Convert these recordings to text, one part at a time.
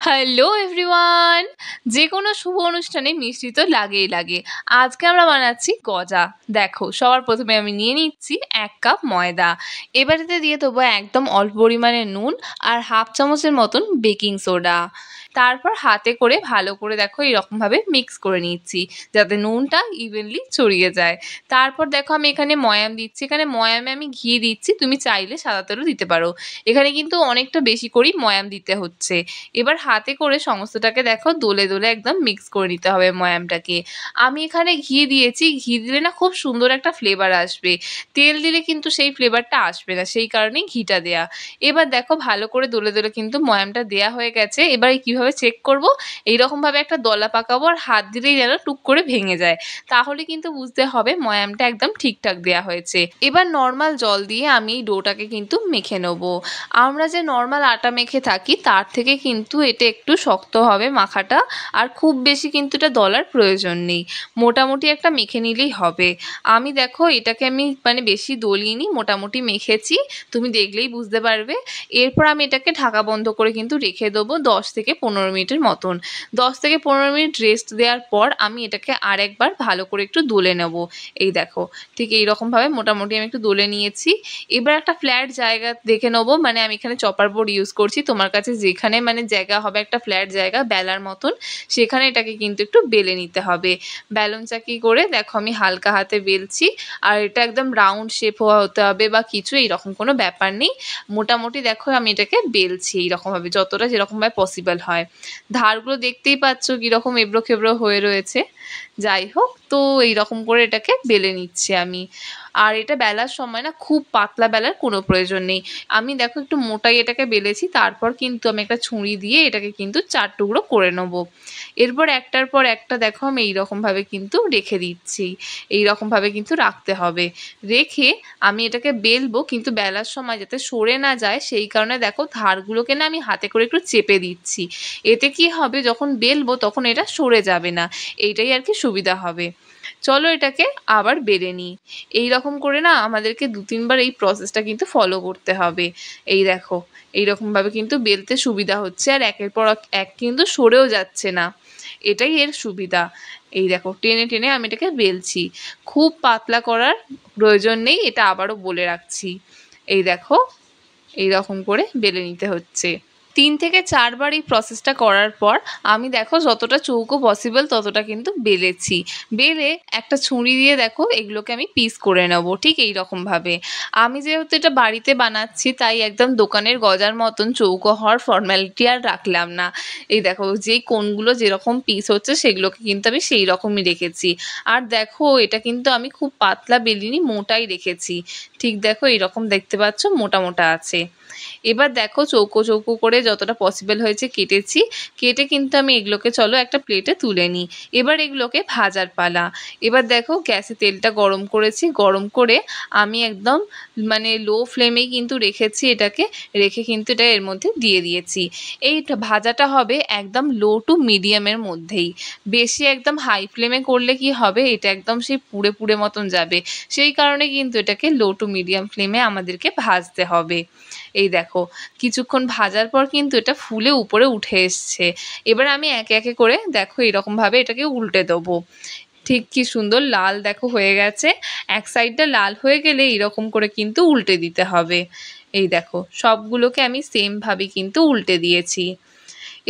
Hello everyone, যে কোনো শুভ অনুষ্ঠানে মিষ্টি তো লাগেই লাগে। আজকে আমরা বানাচ্ছি গজা। দেখো, সবার প্রথমে আমি নিয়ে নিচ্ছি 1 কাপ ময়দা। এবার এতে দিয়ে দেবো একদম অল্প পরিমাণে নুন আর হাফ চামচের মতন বেকিং সোডা। তারপর হাতে করে ভালো করে দেখো এরকমভাবে মিক্স করে নিচ্ছি, যাতে নুনটা ইভেনলি ছড়িয়ে যায়। তারপর দেখো আমি এখানে ময়াম দিচ্ছি। এখানে ময়ামে আমি ঘি দিচ্ছি, তুমি চাইলে সাদা তেলও দিতে পারো। এখানে কিন্তু অনেকটা বেশি করেই ময়াম দিতে হচ্ছে। এবার হাতে করে সমস্তটাকে দেখো দোলে দোলে একদম মিক্স করে নিতে হবে ময়ামটাকে। আমি এখানে ঘি দিয়েছি, ঘি দিলে না খুব সুন্দর একটা ফ্লেভার আসবে। তেল দিলে কিন্তু সেই ফ্লেভারটা আসবে না, সেই কারণেই ঘিটা দেয়া। এবার দেখো ভালো করে দোলে দোলে কিন্তু ময়ামটা দেয়া হয়ে গেছে। এবার কিভাবে চেক করব, এইরকমভাবে একটা দলা পাকাবো আর হাত দিলেই যেন টুক করে ভেঙে যায়, তাহলে কিন্তু বুঝতে হবে ময়ামটা একদম ঠিকঠাক দেয়া হয়েছে। এবার নর্মাল জল দিয়ে আমি এই ডোটাকে কিন্তু মেখে নেবো। আমরা যে নর্মাল আটা মেখে থাকি তার থেকে কিন্তু এটা একটু শক্ত হবে মাখাটা, আর খুব বেশি কিন্তু এটা দলার প্রয়োজন নেই, মোটামুটি একটা মেখে নিলেই হবে। আমি দেখো এটাকে আমি বেশি দলিনি, মোটামুটি মেখেছি, তুমি দেখলেই বুঝতে পারবে। এরপর আমি এটাকে ঢাকা বন্ধ করে কিন্তু রেখে দেবো 10 থেকে 15 মিনিটের মতন। 10 থেকে 15 মিনিট রেস্ট দেওয়ার পর আমি এটাকে আরেকবার ভালো করে একটু দোলে নেব। এই দেখো, ঠিক এইরকমভাবে মোটামুটি আমি একটু দোলে নিয়েছি। এবার একটা ফ্ল্যাট জায়গা দেখে নেবো, আমি এখানে চপার বোর্ড ইউজ করছি, তোমার কাছে যেখানে জায়গা হবে একটা ফ্ল্যাট জায়গা বেলার মতন, সেখানে এটাকে কিন্তু একটু বেলে নিতে হবে। বেলন চাকি করে দেখো আমি হালকা হাতে বেলছি। আর এটা একদম রাউন্ড শেপ হতে হবে বা কিছু এইরকম কোনো ব্যাপার নেই, মোটামুটি দেখো আমি এটাকে বেলছি এইরকমভাবে, যতটা যেরকমভাবে পসিবল হয়। ধারগুলো দেখতেই পাচ্ছ কীরকম এবড়ো খেবড়ো হয়ে রয়েছে। যাই হোক, তো এইরকম করে এটাকে বেলে নিচ্ছি আমি। আর এটা বেলার সময় না খুব পাতলা বেলার কোনো প্রয়োজন নেই। আমি দেখো একটু মোটাই এটাকে বেলেছি, তারপর কিন্তু আমি একটা ছুরি দিয়ে এটাকে কিন্তু 4 টুকরো করে নেব। এরপর একটার পর একটা দেখো আমি এইরকমভাবে কিন্তু রেখে দিচ্ছি। এইরকমভাবে কিন্তু রাখতে হবে। রেখে আমি এটাকে বেলবো, কিন্তু বেলার সময় যাতে সরে না যায় সেই কারণে দেখো ধারগুলোকে না আমি হাতে করে একটু চেপে দিচ্ছি। এতে কি হবে, যখন বেলবো তখন এটা সরে যাবে না, এইটাই আর কি সুবিধা হবে। চলো এটাকে আবার বেলে নিই। এইরকম করে না আমাদেরকে 2-3 বার এই প্রসেসটা কিন্তু ফলো করতে হবে। এই দেখো, এইরকমভাবে কিন্তু বেলতে সুবিধা হচ্ছে, আর একের পর এক কিন্তু সরেও যাচ্ছে না, এটাই এর সুবিধা। এই দেখো টেনে টেনে আমি এটাকে বেলছি, খুব পাতলা করার প্রয়োজন নেই, এটা আবারও বলে রাখছি। এই দেখো এইরকম করে বেলে নিতে হচ্ছে। 3 থেকে 4 বার এই প্রসেসটা করার পর আমি দেখো যতটা চৌকো পসিবল ততটা কিন্তু বেলেছি। বেলে একটা ছুরি দিয়ে দেখো এগুলোকে আমি পিস করে নেব ঠিক এইরকমভাবে। আমি যেহেতু এটা বাড়িতে বানাচ্ছি তাই একদম দোকানের গজার মতন চৌকো হওয়ার ফর্ম্যালিটি আর রাখলাম না। এই দেখো যেই কোণগুলো যেরকম পিস হচ্ছে সেগুলোকে কিন্তু আমি সেই রকমই রেখেছি। আর দেখো এটা কিন্তু আমি খুব পাতলা বেলিনি, মোটাই রেখেছি। ঠিক দেখো এইরকম দেখতে পাচ্ছ, মোটা মোটা আছে। এবার দেখো চৌকো চৌকো করে যতটা পসিবল হয়েছে কেটেছি। কেটে কিন্তু আমি এগুলোকে চলো একটা প্লেটে তুলে নিই। এবার এগুলোকে ভাজার পালা। এবার দেখো গ্যাসে তেলটা গরম করেছি, গরম করে আমি একদম লো ফ্লেমেই কিন্তু রেখেছি এটাকে, রেখে কিন্তু এটা এর মধ্যে দিয়ে দিয়েছি। এই ভাজাটা হবে একদম লো টু মিডিয়ামের মধ্যেই, বেশি একদম হাই ফ্লেমে করলে কি হবে, এটা একদম সেই পুড়ে পুড়ে মতন যাবে, সেই কারণে কিন্তু এটাকে লো টু মিডিয়াম ফ্লেমে আমাদেরকে ভাজতে হবে। এই দেখো কিছুক্ষণ ভাজার পর কিন্তু এটা ফুলে উপরে উঠে এসছে। এবার আমি একে একে করে দেখো এরকমভাবে এটাকে উল্টে দেবো। ঠিক কি সুন্দর লাল দেখো হয়ে গেছে। এক সাইডটা লাল হয়ে গেলে এরকম করে কিন্তু উল্টে দিতে হবে। এই দেখো সবগুলোকে আমি সেমভাবে কিন্তু উল্টে দিয়েছি।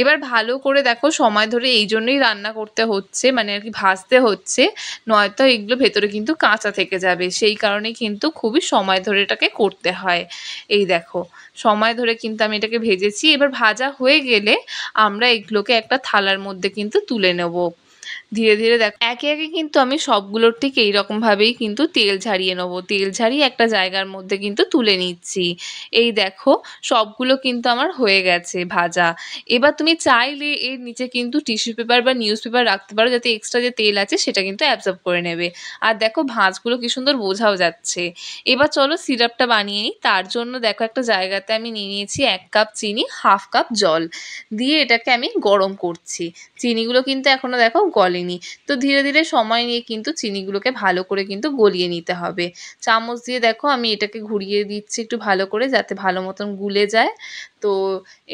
এবার ভালো করে দেখো সময় ধরে এই জন্যই রান্না করতে হচ্ছে, আর কি ভাজতে হচ্ছে, নয়তো এগুলো ভেতরে কিন্তু কাঁচা থেকে যাবে, সেই কারণে কিন্তু খুবই সময় ধরে এটাকে করতে হয়। এই দেখো সময় ধরে কিন্তু আমি এটাকে ভেজেছি। এবার ভাজা হয়ে গেলে আমরা এগুলোকে একটা থালার মধ্যে কিন্তু তুলে নেব। ধীরে ধীরে দেখো একে একে কিন্তু আমি সবগুলোর ঠিক এইরকমভাবেই কিন্তু তেল ঝারিয়ে নেবো, তেল ঝারিয়ে একটা জায়গার মধ্যে কিন্তু তুলে নিচ্ছি। এই দেখো সবগুলো কিন্তু আমার হয়ে গেছে ভাজা। এবার তুমি চাইলে এর নিচে কিন্তু টিস্যু পেপার বা নিউজ পেপার রাখতে পারো, যাতে এক্সট্রা যে তেল আছে সেটা কিন্তু অ্যাবজর্ব করে নেবে। আর দেখো ভাঁজগুলো কি সুন্দর বোঝাও যাচ্ছে। এবার চলো সিরাপটা বানিয়ে নিই। তার জন্য দেখো একটা জায়গাতে আমি নিয়ে নিয়েছি 1 কাপ চিনি, হাফ কাপ জল দিয়ে এটাকে আমি গরম করছি। চিনিগুলো কিন্তু এখনো দেখো গলেনি, তো ধীরে ধীরে সময় নিয়ে কিন্তু চিনিগুলোকে ভালো করে কিন্তু গলিয়ে নিতে হবে। চামচ দিয়ে দেখো আমি এটাকে ঘুরিয়ে দিচ্ছি একটু ভালো করে, যাতে ভালো মতন গুলে যায়। তো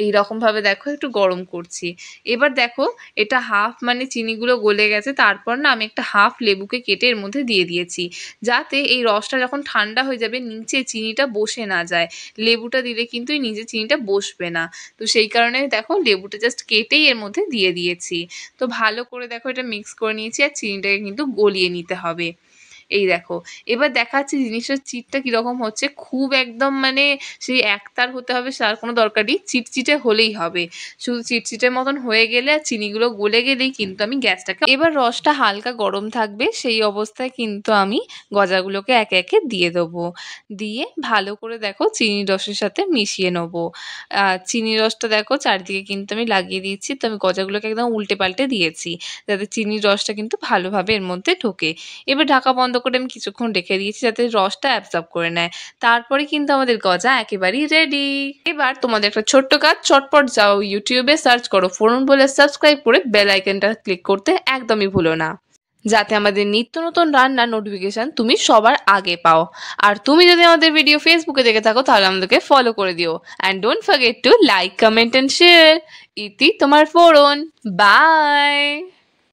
এইরকমভাবে দেখো একটু গরম করছি। এবার দেখো এটা হাফ মানে চিনিগুলো গলে গেছে, তারপর না আমি একটা হাফ লেবুকে কেটে এর মধ্যে দিয়ে দিয়েছি, যাতে এই রসটা যখন ঠান্ডা হয়ে যাবে নিচে চিনিটা বসে না যায়। লেবুটা দিলে কিন্তু এই নিচে চিনিটা বসবে না, তো সেই কারণে দেখো লেবুটা জাস্ট কেটেই এর মধ্যে দিয়ে দিয়েছি। তো ভালো করে দেখো এটা মিক্স করে নিয়েছি, আর চিনিটাকে কিন্তু গলিয়ে নিতে হবে। এই দেখো এবার দেখাচ্ছি জিনিসটার চিটটা কীরকম হচ্ছে। খুব একদম মানে সেই একতার হতে হবে তার কোনো দরকার নেই, চিটচিটে হলেই হবে। শুধু চিটচিটের মতন হয়ে গেলে আর চিনিগুলো গলে গেলেই কিন্তু আমি গ্যাসটাকে, এবার রসটা হালকা গরম থাকবে, সেই অবস্থায় কিন্তু আমি গজাগুলোকে একে একে দিয়ে দেবো। দিয়ে ভালো করে দেখো চিনির রসের সাথে মিশিয়ে নেবো। চিনির রসটা দেখো চারিদিকে কিন্তু আমি লাগিয়ে দিয়েছি, তো আমি গজাগুলোকে একদম উল্টে পাল্টে দিয়েছি, যাতে চিনির রসটা কিন্তু ভালোভাবে এর মধ্যে ঢোকে। এবার ঢাকা বন্ধ করে আমি কিছুক্ষণ রেখে দিয়েছি যাতে রসটা অ্যাবজর্ব করে নেয়। তারপরে কিন্তু আমাদের গজা একেবারেই রেডি। এবার তোমাদের একটা ছোট্ট কাজ, চটপট যাও ইউটিউবে সার্চ করো ফোরন বলে, সাবস্ক্রাইব করে বেল আইকনটা ক্লিক করতে একদমই ভুলো না, যাতে আমাদের নিত্য নতুন রান্নার নোটিফিকেশান তুমি সবার আগে পাও। আর তুমি যদি আমাদের ভিডিও ফেসবুকে দেখে থাকো তাহলে আমাদেরকে ফলো করে দিও। And don't forget to like, comment and share. ইতি তোমার ফোরন। বাই।